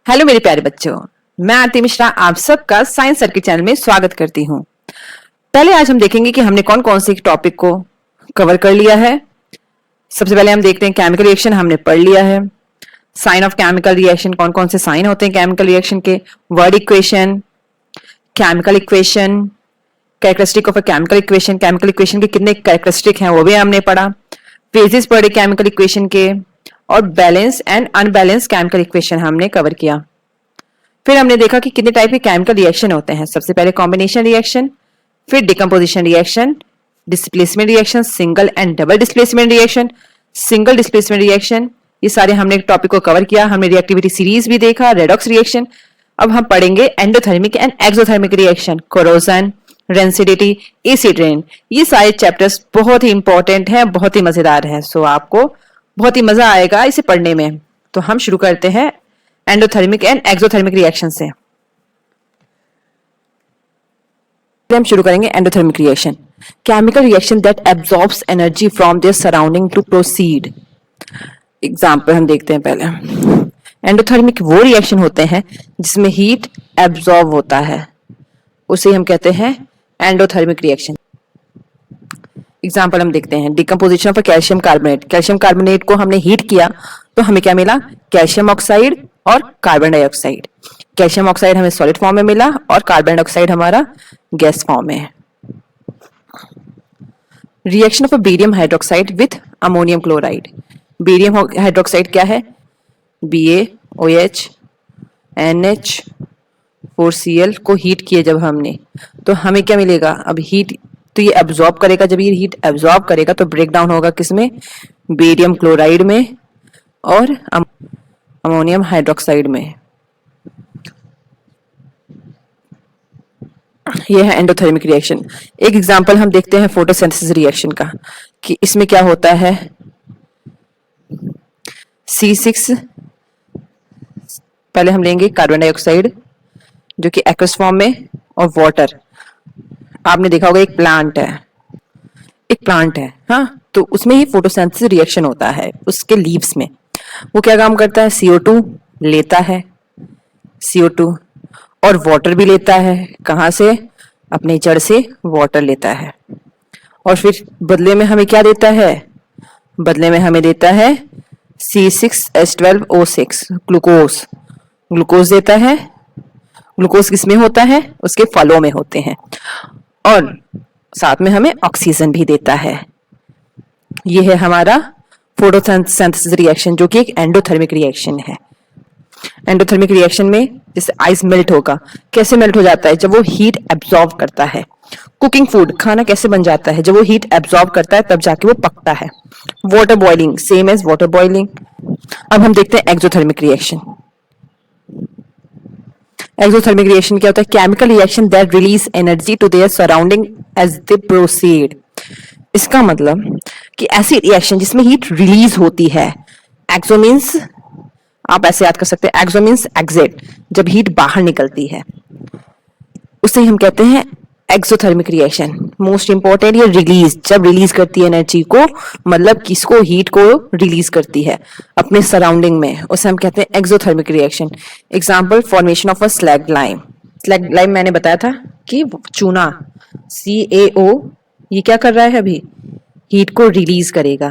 Hello मेरे प्यारे बच्चों, मैं आरती मिश्रा आप सबका साइंस सर्किट चैनल में स्वागत करती हूँ। पहले आज हम देखेंगे कि हमने कौन कौन से टॉपिक को कवर कर लिया है। सबसे पहले हम देखते हैं केमिकल रिएक्शन, हमने पढ़ लिया है। साइन ऑफ केमिकल रिएक्शन, कौन कौन से साइन होते हैं केमिकल रिएक्शन के, word equation, chemical equation, characteristic of a chemical equation, chemical equation के कितने कैरेक्टरिस्टिक हैं वो भी हमने पढ़ा। फेजेस पढ़े केमिकल इक्वेशन के, और balance and unbalance chemical equation हमने कवर किया। फिर हमने देखा कि कितने टाइप के केमिकल रिएक्शन होते हैं। सबसे पहले कॉम्बिनेशन रिएक्शन, फिर decomposition reaction, displacement reaction, single and double displacement reaction, single displacement reaction, ये सारे हमने टॉपिक को कवर किया। हमने रिएक्टिविटी सीरीज भी देखा, रेडॉक्स रिएक्शन। अब हम पढ़ेंगे endothermic and exothermic reaction, corrosion, rancidity, acid rain. ये सारे चैप्टर्स बहुत ही इंपॉर्टेंट हैं, बहुत ही मजेदार हैं। सो आपको बहुत ही मजा आएगा इसे पढ़ने में। तो हम शुरू करते हैं एंडोथर्मिक एंड एक्सोथर्मिक रिएक्शन से। हम शुरू करेंगे endothermic reaction, chemical reaction that absorbs energy from their surrounding to proceed. Example हम देखते हैं पहले। एंडोथर्मिक वो रिएक्शन होते हैं जिसमें हीट एब्जॉर्ब होता है, उसे हम कहते हैं एंडोथर्मिक रिएक्शन। एग्जाम्पल हम देखते हैं, decomposition of calcium carbonate. Calcium carbonate को हमने हीट किया तो हमें क्या मिला, कैल्शियम ऑक्साइड और कार्बन डाइऑक्साइड। कैल्शियम ऑक्साइड हमें सॉलिड फॉर्म में मिला और कार्बन डाइऑक्साइड हमारा गैस फॉर्म में है। Reaction of barium hydroxide with ammonium chloride. Barium hydroxide क्या है, BaOH NH4Cl को हीट किए जब हमने, तो हमें क्या मिलेगा, अब हीट तो ये एब्जॉर्ब करेगा। जब ये हीट एब्जॉर्ब करेगा तो ब्रेक डाउन होगा किसमें, बेरियम क्लोराइड में और अमोनियम हाइड्रोक्साइड में। ये है एंडोथर्मिक रिएक्शन। एक एग्जांपल हम देखते हैं फोटोसिंथेसिस रिएक्शन का, कि इसमें क्या होता है, C6 पहले हम लेंगे कार्बन डाइऑक्साइड जो कि एक्वस फॉर्म में, और वाटर। आपने देखा होगा एक प्लांट है, हाँ, तो उसमें ही फोटोसिंथेसिस रिएक्शन होता है उसके लीव्स में। वो क्या काम करता है, CO2 लेता है, CO2 और वाटर भी लेता है। कहाँ से, अपने जड़ से वाटर लेता है, और फिर बदले में हमें क्या देता है, बदले में हमें देता है C6H12O6 ग्लूकोज देता है। ग्लूकोज किसमें होता है, उसके फलों में होते हैं, और साथ में हमें ऑक्सीजन भी देता है। ये है हमारा फोटोसिंथेसिस रिएक्शन जो कि एक एंडोथर्मिक रिएक्शन है। एंडोथर्मिक रिएक्शन में जैसे आइस मेल्ट होगा, कैसे मेल्ट हो जाता है, जब वो हीट एब्जॉर्ब करता है। कुकिंग फूड, खाना कैसे बन जाता है, जब वो हीट एब्जॉर्ब करता है तब जाके वो पकता है। Water boiling, same as water boiling. अब हम देखते हैं एक्सोथर्मिक रिएक्शन। एक्सोथर्मिक रिएक्शन क्या होता है, chemical reaction that release energy to their surrounding as they proceed. इसका मतलब कि ऐसी रिएक्शन जिसमें हीट रिलीज होती है। एक्सो मींस, आप ऐसे याद कर सकते हैं, एक्सो मींस एग्जिट, जब हीट बाहर निकलती है उसे हम कहते हैं एक्सोथर्मिक रिएक्शन। मोस्ट इंपॉर्टेंट, ये रिलीज, जब रिलीज करती है एनर्जी को, मतलब किसको, हीट को रिलीज करती है अपने सराउंडिंग में, उसे हम कहते हैं exothermic reaction. Example, formation of a slag lime. Slag lime मैंने बताया था कि चूना CaO ये क्या कर रहा है, अभी हीट को रिलीज करेगा।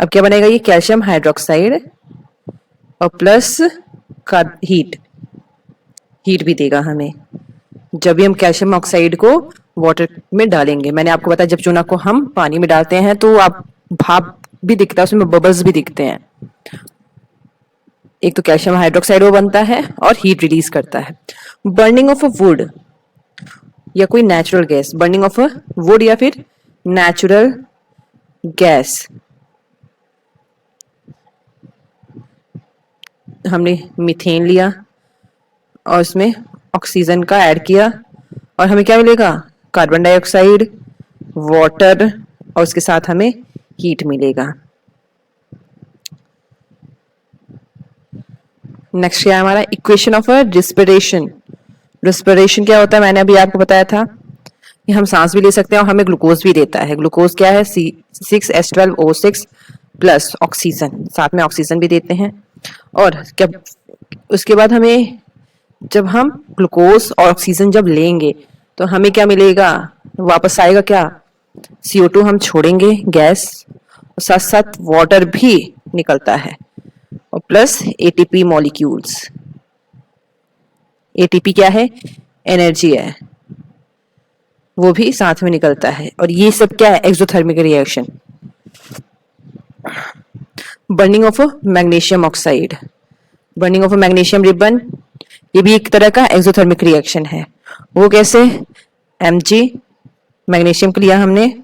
अब क्या बनेगा, ये कैल्शियम हाइड्रोक्साइड और प्लस हीट भी देगा हमें जब भी हम कैल्शियम ऑक्साइड को वाटर में डालेंगे। मैंने आपको बताया जब चूना को हम पानी में डालते हैं तो आप भाप भी दिखता है, उसमें बबल्स भी दिखते हैं। एक तो कैल्शियम हाइड्रोक्साइड वो बनता है और हीट रिलीज करता है। बर्निंग ऑफ अ वुड या कोई natural gas, burning of a would या फिर नेचुरल गैस। हमने मीथेन लिया और उसमें ऑक्सीजन का ऐड किया, और हमें क्या मिलेगा, कार्बन डाइऑक्साइड, वाटर, और उसके साथ हमें हीट मिलेगा। नेक्स्ट क्या है हमारा, equation of a respiration. Respiration क्या होता है, मैंने अभी आपको बताया था कि हम सांस भी ले सकते हैं और हमें ग्लूकोज भी देता है। ग्लूकोज क्या है, C6H12O6 प्लस ऑक्सीजन, साथ में ऑक्सीजन भी देते हैं। और क्या उसके बाद हमें, जब हम ग्लूकोज और ऑक्सीजन जब लेंगे तो हमें क्या मिलेगा, वापस आएगा क्या, CO2 हम छोड़ेंगे गैस, और साथ साथ वाटर भी निकलता है, और प्लस ATP मॉलिक्यूल्स। ATP क्या है, एनर्जी है, वो भी साथ में निकलता है। और ये सब क्या है, exothermic reaction. Burning of magnesium oxide, burning of magnesium ribbon, ये भी एक तरह का एक्सोथर्मिक रिएक्शन है। वो कैसे, Mg, मैग्नीशियम को लिया हमने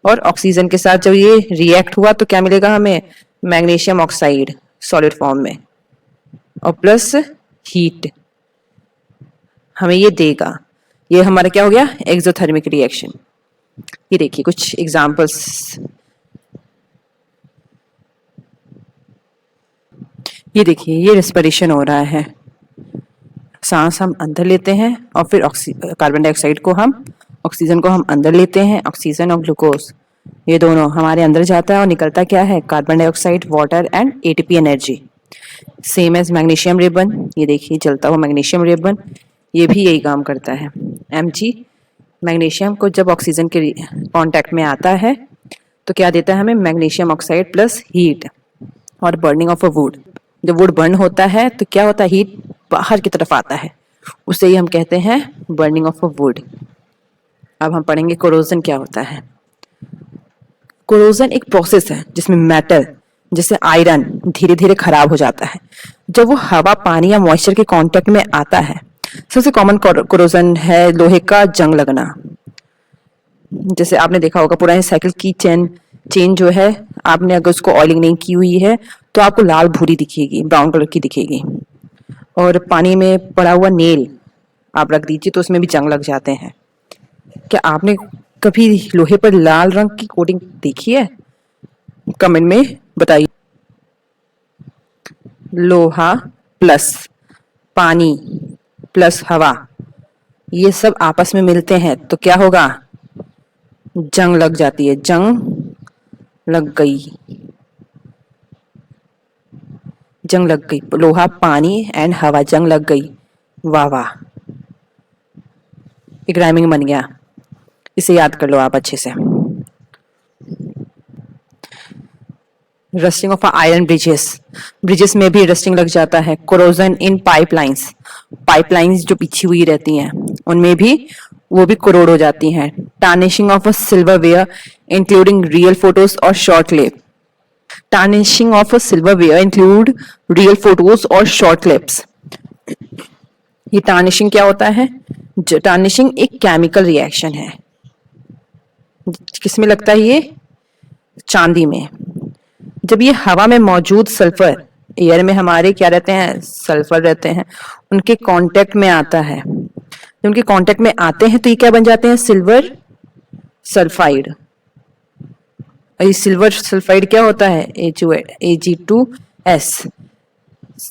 और ऑक्सीजन के साथ जब ये रिएक्ट हुआ तो क्या मिलेगा हमें, मैग्नीशियम ऑक्साइड सॉलिड फॉर्म में, और प्लस हीट हमें ये देगा। ये हमारा क्या हो गया, एक्सोथर्मिक रिएक्शन। ये देखिए कुछ एग्जांपल्स, ये देखिए ये रेस्पिरेशन हो रहा है, सांस हम अंदर लेते हैं और फिर कार्बन डाइऑक्साइड को हम, ऑक्सीजन को हम अंदर लेते हैं, ऑक्सीजन और ग्लूकोज ये दोनों हमारे अंदर जाता है और निकलता क्या है, carbon dioxide, water and ATP energy. Same as magnesium ribbon, ये देखिए जलता हुआ मैग्नीशियम रिबन, ये भी यही काम करता है। Mg मैग्नीशियम को जब ऑक्सीजन के कांटेक्ट में आता है तो क्या देता है हमें, मैग्नीशियम ऑक्साइड प्लस हीट और बर्निंग ऑफ अ वुड। जब वुड बर्न होता है तो क्या होता है, हीट बाहर की तरफ आता है, उसे ही हम कहते हैं बर्निंग ऑफ अ वुड। अब हम पढ़ेंगे कोरोजन क्या होता है। कोरोजन एक प्रोसेस है जिसमें मेटल जैसे आयरन धीरे धीरे खराब हो जाता है जब वो हवा, पानी या मॉइस्चर के कांटेक्ट में आता है। सबसे कॉमन कोरोजन है लोहे का जंग लगना। जैसे आपने देखा होगा पुरानी साइकिल की चेन जो है, आपने अगर उसको ऑयलिंग नहीं की हुई है तो आपको लाल भूरी दिखेगी, ब्राउन कलर की दिखेगी। और पानी में पड़ा हुआ नेल आप रख दीजिए तो उसमें भी जंग लग जाते हैं। क्या आपने कभी लोहे पर लाल रंग की कोटिंग देखी है? कमेंट में बताइए। लोहा प्लस पानी प्लस हवा, ये सब आपस में मिलते हैं तो क्या होगा, जंग लग जाती है, जंग लग गई, जंग लग गई। लोहा, पानी एंड हवा, जंग लग गई। वाह वाह, एक राइमिंग बन गया, इसे याद कर लो आप अच्छे से। Rusting of iron bridges, bridges में भी रस्टिंग लग जाता है। कोरोजन इन पाइपलाइंस, पाइपलाइंस जो बिछी हुई रहती हैं उनमें भी वो भी कोरोड हो जाती हैं। Tarnishing of a silverware including real photos और short clip, tarnishing of a silverware include real photos और शॉर्ट क्लिप्स। ये टार्निशिंग क्या होता है, टार्निशिंग एक केमिकल रिएक्शन है। किसमें लगता है ये, चांदी में। जब ये हवा में मौजूद सल्फर, एयर में हमारे क्या रहते हैं, सल्फर रहते हैं, उनके कांटेक्ट में आता है, जब उनके कांटेक्ट में आते हैं तो ये क्या बन जाते हैं, सिल्वर सल्फाइड। ये सिल्वर सल्फाइड क्या होता है, Ag2S,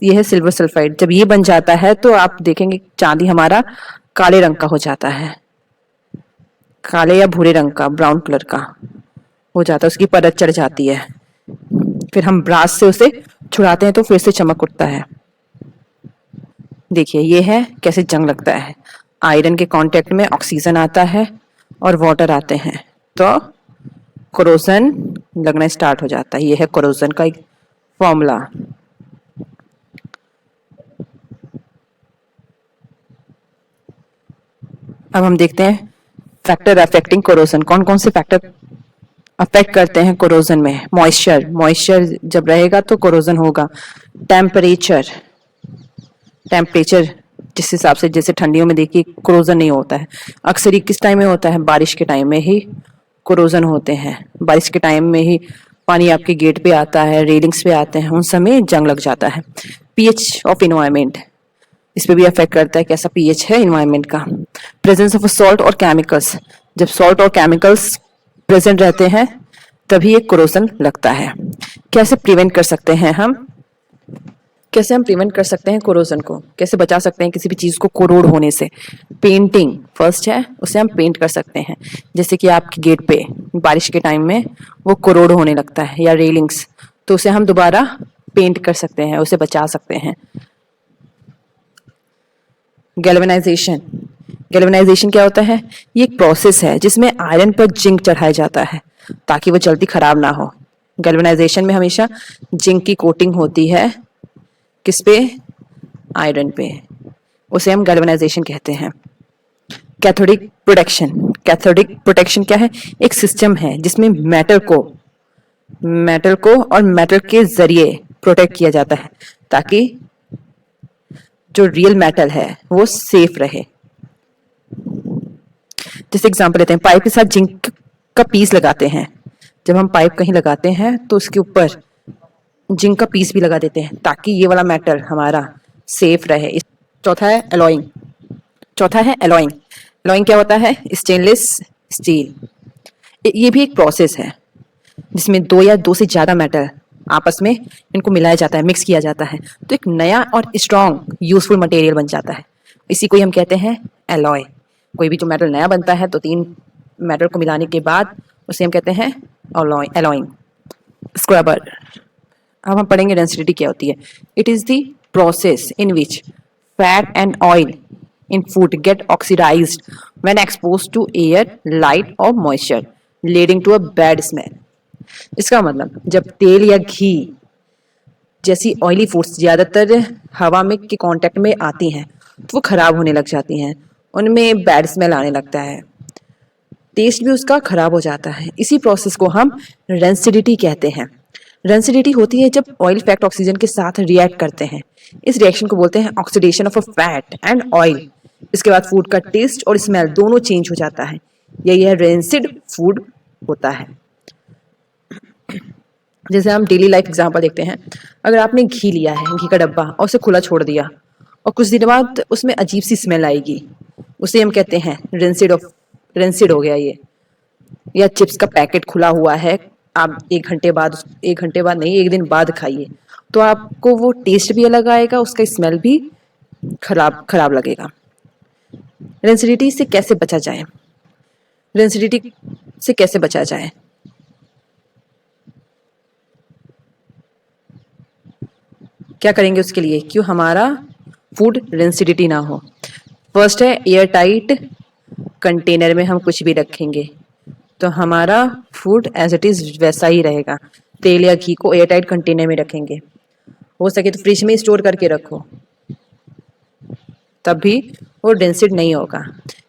ये है सिल्वर सल्फाइड। जब ये बन जाता है तो आप देखेंगे चांदी हमारा काले रंग का हो जाता है, काले या भूरे रंग का, ब्राउन कलर का हो जाता है, उसकी परत चढ़ जाती है। फिर हम ब्रास से उसे छुड़ाते हैं तो फिर से चमक उठता है। देखिए ये है कैसे जंग लगता है। आयरन के कांटेक्ट में ऑक्सीजन आता है और वाटर आते हैं तो कोरोजन लगना स्टार्ट हो जाता है। ये है कोरोजन का एक फॉर्मूला। अब हम देखते हैं फैक्टर अफेक्टिंग कोरोजन, कौन कौन से फैक्टर अफेक्ट करते हैं कोरोजन में। मॉइस्चर, मॉइस्चर जब रहेगा तो कोरोजन होगा। टेम्परेचर, टेम्परेचर जिस हिसाब से, जैसे ठंडियों में देखिए कोरोजन नहीं होता है, अक्सर ही किस टाइम में होता है, बारिश के टाइम में ही कोरोजन होते हैं। बारिश के टाइम में ही पानी आपके गेट पे आता है, रेलिंग्स पे आते हैं, उन समय जंग लग जाता है। पीएच ऑफ इन्वायरमेंट, इस पे भी अफेक्ट करता है कैसा पीएच है इन्वायरमेंट का। प्रेजेंस ऑफ सॉल्ट और केमिकल्स, जब सॉल्ट और केमिकल्स प्रेजेंट रहते हैं तभी एक कोरोजन लगता है। कैसे प्रिवेंट कर सकते हैं हम, कैसे हम प्रिवेंट कर सकते हैं कोरोजन को, कैसे बचा सकते हैं किसी भी चीज को कोरोड होने से। पेंटिंग फर्स्ट है, उसे हम पेंट कर सकते हैं। जैसे कि आपके गेट पे बारिश के टाइम में वो कोरोड होने लगता है या रेलिंग्स, तो उसे हम दोबारा पेंट कर सकते हैं, उसे बचा सकते हैं। गैल्वेनाइजेशन। गैल्वेनाइजेशन क्या होता है? ये एक प्रोसेस है जिसमें आयरन पर जिंक चढ़ाया जाता है ताकि वो जल्दी खराब ना हो। गैल्वेनाइजेशन में हमेशा जिंक की कोटिंग होती है, किस पे? आयरन पे। उसे हम गैल्वेनाइजेशन कहते हैं। Cathodic protection. कैथोडिक प्रोटेक्शन क्या है? एक सिस्टम है जिसमें मेटल को और मेटल के जरिए प्रोटेक्ट किया जाता है ताकि जो रियल मेटल है वो सेफ रहे। जैसे एग्जांपल लेते हैं, पाइप के साथ जिंक का पीस लगाते हैं। जब हम पाइप कहीं लगाते हैं तो उसके ऊपर जिंक का पीस भी लगा देते हैं ताकि ये वाला मेटल हमारा सेफ रहे। चौथा है एलॉइंग। एलॉइंग क्या होता है? Stainless steel. ये भी एक प्रोसेस है जिसमें दो या दो से ज्यादा मेटल आपस में इनको मिलाया जाता है, मिक्स किया जाता है, तो एक नया और स्ट्रॉन्ग यूजफुल मटेरियल बन जाता है। इसी को हम कहते हैं एलॉय। कोई भी जो मेटल नया बनता है तो तीन मेटल को मिलाने के बाद उसे हम कहते हैं एलॉइंग। स्क्रबर। अब हम पढ़ेंगे डेंसिटी क्या होती है। It is the process in which fat and oil in food get oxidized when exposed to air, light or moisture, leading to a bad smell. इसका मतलब जब तेल या घी जैसी ऑयली फूड्स ज्यादातर हवा में के कांटेक्ट में आती हैं तो वो खराब होने लग जाती हैं, उनमें बैड स्मेल आने लगता है, टेस्ट भी उसका खराब हो जाता है। इसी प्रोसेस को हम रेंसिडिटी कहते हैं। रेंसिडिटी होती है जब ऑयल फैट ऑक्सीजन के साथ रिएक्ट करते हैं। इस रिएक्शन को बोलते हैं oxidation of a fat and oil. इसके बाद फूड का टेस्ट और स्मेल दोनों चेंज हो जाता है। यह रेंसिड फूड होता है। जैसे हम डेली लाइफ एग्जांपल देखते हैं, अगर आपने घी लिया है, घी का डब्बा, और उसे खुला छोड़ दिया और कुछ दिन बाद उसमें अजीब सी स्मेल आएगी, उसे हम कहते हैं रेंसिड हो गया ये। या चिप्स का पैकेट खुला हुआ है, आप एक घंटे बाद नहीं, एक दिन बाद खाइए तो आपको वो टेस्ट भी अलग आएगा, उसका स्मेल भी खराब लगेगा। रेंसिडिटी से कैसे बचा जाए? रेंसिडिटी से कैसे बचा जाए? क्या करेंगे उसके लिए क्यों हमारा फूड रेंसिडिटी ना हो? फर्स्ट है एयर टाइट कंटेनर में हम कुछ भी रखेंगे तो हमारा फूड एज इट इज वैसा ही रहेगा। तेल या घी को एयर टाइट कंटेनर में रखेंगे, हो सके तो फ्रिज में स्टोर करके रखो, तब भी वो डेंसिड नहीं होगा।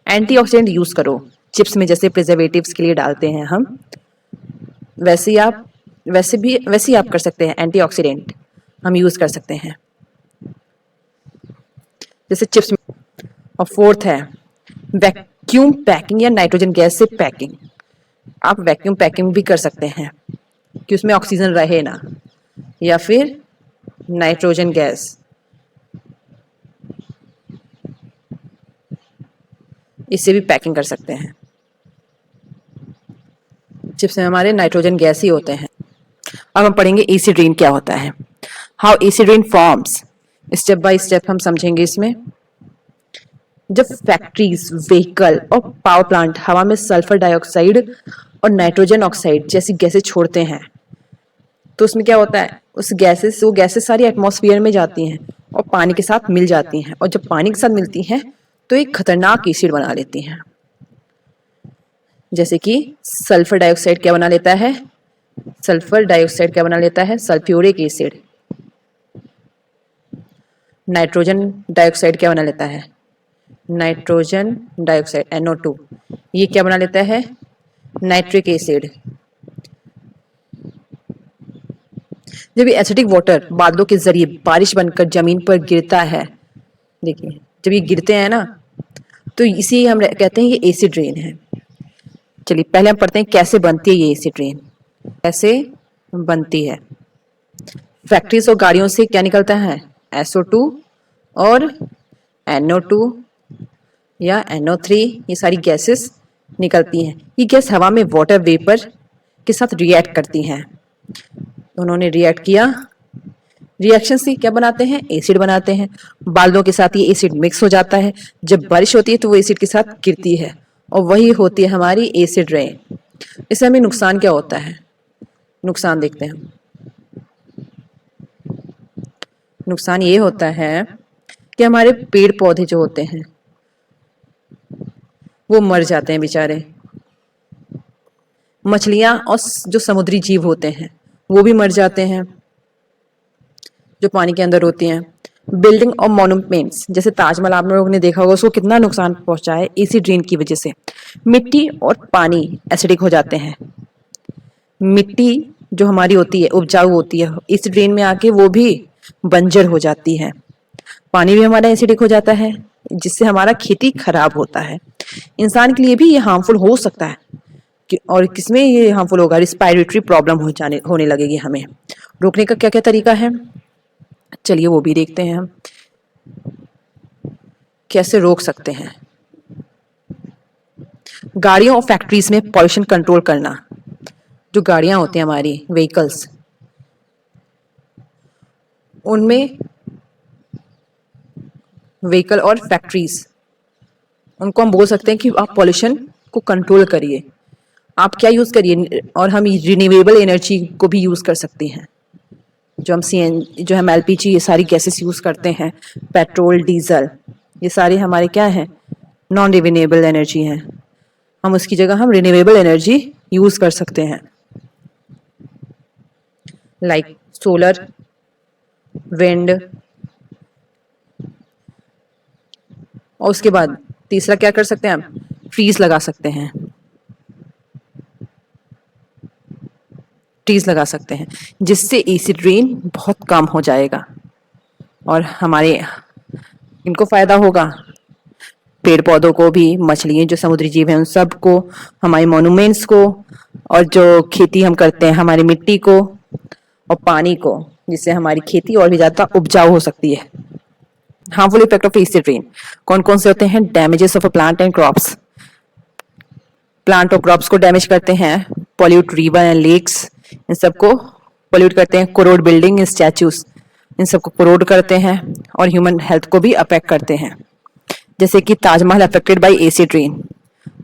एंटीऑक्सीडेंट यूज करो, चिप्स में जैसे प्रिजर्वेटिव्स के लिए डालते हैं हम, वैसे ही आप कर सकते हैं। एंटीऑक्सीडेंट हम यूज कर सकते हैं जैसे चिप्स में। और फोर्थ है वैक्यूम पैकिंग या नाइट्रोजन गैस से पैकिंग। आप वैक्यूम पैकिंग भी कर सकते हैं कि उसमें ऑक्सीजन रहे ना, या फिर नाइट्रोजन गैस, इससे भी पैकिंग कर सकते हैं। चिप्स में हमारे नाइट्रोजन गैस ही होते हैं। अब हम पढ़ेंगे एसिड रेन क्या होता है, how acid rain forms. Step by step हम समझेंगे इसमें। जब फैक्ट्रीज, व्हीकल और पावर प्लांट हवा में सल्फर डाइऑक्साइड और नाइट्रोजन ऑक्साइड जैसी गैसेस छोड़ते हैं तो उसमें क्या होता है, वो गैसेस सारी एटमॉस्फेयर में जाती हैं और पानी के साथ मिल जाती हैं, और जब पानी के साथ मिलती हैं तो एक खतरनाक एसिड बना लेती हैं। जैसे कि सल्फर डाइऑक्साइड क्या बना लेता है? Sulphuric acid. नाइट्रोजन डाइऑक्साइड क्या बना लेता है? Nitrogen dioxide NO2। ये क्या बना लेता है? Nitric acid. जब ये एसिडिक वाटर बादलों के जरिए बारिश बनकर जमीन पर गिरता है, देखिए जब ये गिरते हैं ना तो इसी हम कहते हैं ये एसिड रेन है। चलिए पहले हम पढ़ते हैं कैसे बनती है ये एसिड रेन। कैसे बनती है? फैक्ट्रीज और गाड़ियों से क्या निकलता है? SO2 और NO2 या NO3, ये सारी गैसेस निकलती हैं। ये गैस हवा में वाटर वेपर के साथ रिएक्ट करती हैं। उन्होंने रिएक्ट किया, रिएक्शन से क्या बनाते हैं? एसिड बनाते हैं। बादलों के साथ ये एसिड मिक्स हो जाता है, जब बारिश होती है तो वो एसिड के साथ गिरती है और वही होती है हमारी एसिड रेन। इससे हमें नुकसान क्या होता है? नुकसान देखते हैं। नुकसान ये होता है कि हमारे पेड़ पौधे जो होते हैं वो मर जाते हैं बेचारे। मछलियां और जो समुद्री जीव होते हैं वो भी मर जाते हैं जो पानी के अंदर होती हैं। बिल्डिंग और मॉन्यूमेंट्स जैसे ताजमहल आप लोगों ने देखा होगा, उसको कितना नुकसान पहुंचा है एसिड रेन की वजह से। मिट्टी और पानी एसिडिक हो जाते हैं। मिट्टी जो हमारी होती है उपजाऊ होती है, एसिड रेन में आके वो भी बंजर हो जाती है। पानी भी हमारा एसिडिक हो जाता है जिससे हमारा खेती खराब होता है। इंसान के लिए भी ये हार्मफुल हो सकता है और किसमें ये हार्मफुल होगा, रिस्पायरेटरी प्रॉब्लम होने लगेगी हमें। रोकने का क्या क्या तरीका है, चलिए वो भी देखते हैं हम कैसे रोक सकते हैं। गाड़ियों और फैक्ट्रीज में पॉल्यूशन कंट्रोल करना। जो गाड़ियां होती हैं हमारी व्हीकल्स, उनमें व्हीकल और फैक्ट्रीज, उनको हम बोल सकते हैं कि आप पॉल्यूशन को कंट्रोल करिए। आप क्या यूज करिए, और हम रिन्यूएबल एनर्जी को भी यूज कर सकते हैं। जो हम जो हम एलपीजी ये सारी गैसेस यूज करते हैं, पेट्रोल डीजल, ये सारे हमारे क्या हैं, नॉन रिन्यूएबल एनर्जी हैं। हम उसकी जगह हम रिन्यूएबल एनर्जी यूज कर सकते हैं, लाइक सोलर, विंड। और उसके बाद तीसरा क्या कर सकते हैं, हम ट्रीज लगा सकते हैं। ट्रीज लगा सकते हैं जिससे एसिड रेन बहुत कम हो जाएगा और हमारे इनको फायदा होगा, पेड़ पौधों को भी, मछलियां जो समुद्री जीव हैं उन सबको, हमारे मॉन्यूमेंट्स को, और जो खेती हम करते हैं हमारी मिट्टी को और पानी को, जिससे हमारी खेती और भी ज्यादा उपजाऊ हो सकती है। Harmful effect of acid rain कौन कौन से होते हैं, damages of plant and crops, plant और क्रॉप्स को डैमेज करते हैं। पॉल्यूट रिवर एंड लेक्स, इन सबको पॉल्यूट करते हैं। कोरोड बिल्डिंग स्टैच्यूज, इन सबको कोरोड करते हैं और ह्यूमन हेल्थ को भी अफेक्ट करते हैं। जैसे कि Taj Mahal affected by acid rain,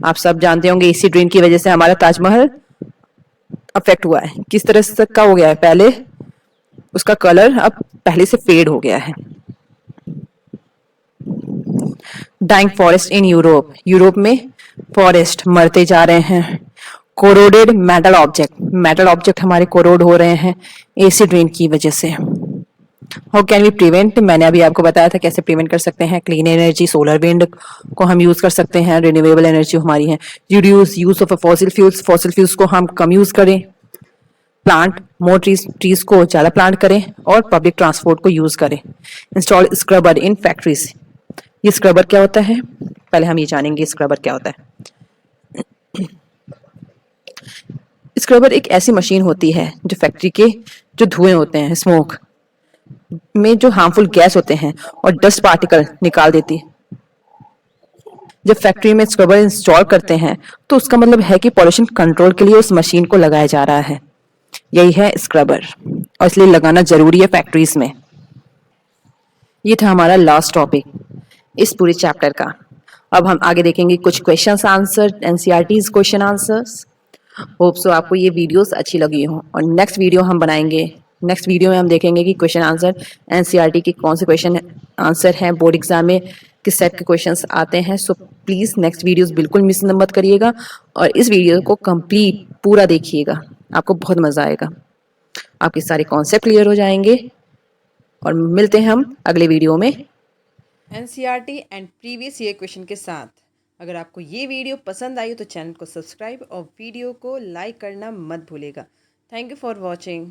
आप सब जानते होंगे एसिड रेन की वजह से हमारा ताजमहल अफेक्ट हुआ है। किस तरह से का हो गया है, पहले उसका कलर अब पहले से फेड हो गया है। Dying forest in Europe, Europe में फॉरेस्ट मरते जा रहे हैं। Corroded metal object, metal object हमारे कोरोड हो रहे हैं एसिड रेन की वजह से। हाउ कैन वी प्रिवेंट, मैंने अभी आपको बताया था कैसे प्रिवेंट कर सकते हैं। क्लीन एनर्जी, सोलर विंड को हम यूज कर सकते हैं, रिन्यूएबल एनर्जी हमारी है। Reduce use of fossil fuels, fossil fuels को हम कम यूज करें। प्लांट मोर ट्रीज, ट्रीज को ज्यादा प्लांट करें और पब्लिक ट्रांसपोर्ट को यूज करें। इंस्टॉल स्क्रबर इन फैक्ट्रीज, ये स्क्रबर क्या होता है, पहले हम ये जानेंगे स्क्रबर क्या होता है। स्क्रबर एक ऐसी मशीन होती है जो फैक्ट्री के जो धुएं होते हैं, स्मोक में जो हार्मफुल गैस होते हैं और डस्ट पार्टिकल निकाल देती है। जब फैक्ट्री में स्क्रबर इंस्टॉल करते हैं तो उसका मतलब है कि पॉल्यूशन कंट्रोल के लिए उस मशीन को लगाया जा रहा है। यही है स्क्रबर, और इसलिए लगाना जरूरी है फैक्ट्रीज में। ये था हमारा लास्ट टॉपिक इस पूरे चैप्टर का। अब हम आगे देखेंगे कुछ questions answer, NCERTs question answers. Hope so आपको ये वीडियोस अच्छी लगी हो, और नेक्स्ट वीडियो हम बनाएंगे, नेक्स्ट वीडियो में हम देखेंगे कि क्वेश्चन आंसर एनसीईआरटी के कौन से क्वेश्चन आंसर हैं, बोर्ड एग्जाम में किस टाइप के क्वेश्चंस आते हैं। सो प्लीज नेक्स्ट वीडियोस बिल्कुल मिस मत करिएगा, और इस वीडियो को कंप्लीट पूरा देखिएगा, आपको बहुत मजा आएगा, आपके सारे कॉन्सेप्ट क्लियर हो जाएंगे। और मिलते हैं हम अगले वीडियो में NCERT and previous year question के साथ। अगर आपको ये वीडियो पसंद आई तो चैनल को सब्सक्राइब और वीडियो को लाइक करना मत भूलिएगा। Thank you for watching.